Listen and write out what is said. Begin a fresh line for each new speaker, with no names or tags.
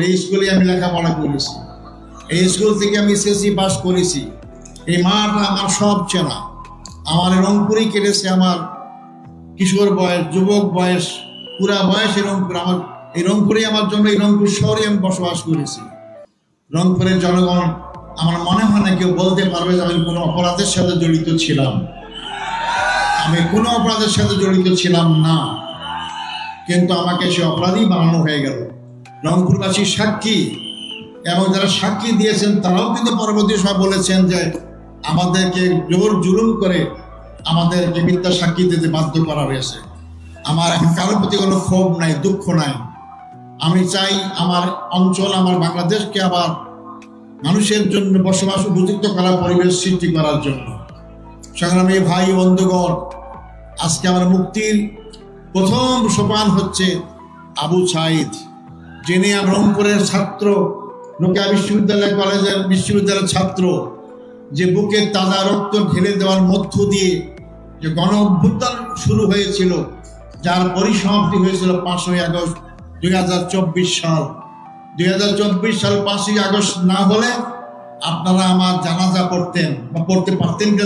এই স্কুলে আমি লেখাপড়া করেছি, এই স্কুল থেকে আমি এসএসসি পাস করেছি। এই মাটা আমার সব চেনা। আমার রংপুরই কেটেছে আমার কিশোর বয়স, যুবক বয়স, পুরা বয়স এই রংপুর। আমার এই রংপুরেই আমার জন্য, এই রংপুর শহরে আমি বসবাস করেছি। রংপুরের জনগণ আমার মনে হয় না কেউ বলতে পারবে যে আমি কোনো অপরাধের সাথে জড়িত ছিলাম। আমি কোনো অপরাধের সাথে জড়িত ছিলাম না, কিন্তু আমাকে সে অপরাধী বানানো হয়ে গেল। রংপুরবাসী সাক্ষী, এবং যারা সাক্ষী দিয়েছেন তারাও কিন্তু পরবর্তী সময় বলেছেন যে আমাদেরকে জোর জুলুম করে আমাদেরকে মিথ্যা সাক্ষী দিতে বাধ্য করা হয়েছে। আমার এখন কারোর প্রতি কোনো ক্ষোভ নাই, দুঃখ নাই। আমি চাই আমার অঞ্চল, আমার বাংলাদেশকে আবার মানুষের জন্য বসবাস উপযুক্ত করার পরিবেশ সৃষ্টি করার জন্য। সংগ্রামী ভাই বন্ধুগণ, আজকে আমার মুক্তির প্রথম সোপান হচ্ছে আবু সাঈদ, যিনি রংপুরের ছাত্র, রোকেয়া বিশ্ববিদ্যালয়ের ছাত্র, যে বুকের তাজা রক্ত ঢেলে দেওয়ার মধ্য দিয়ে যে গণ অভ্যুত্থান শুরু হয়েছিল, যার পরিসমাপ্তি হয়েছিল 5ই আগস্ট 2024 সাল। 2024 সাল 5ই আগস্ট না হলে আপনারা আমার জানাজা পড়তেন বা পড়তে পারতেন।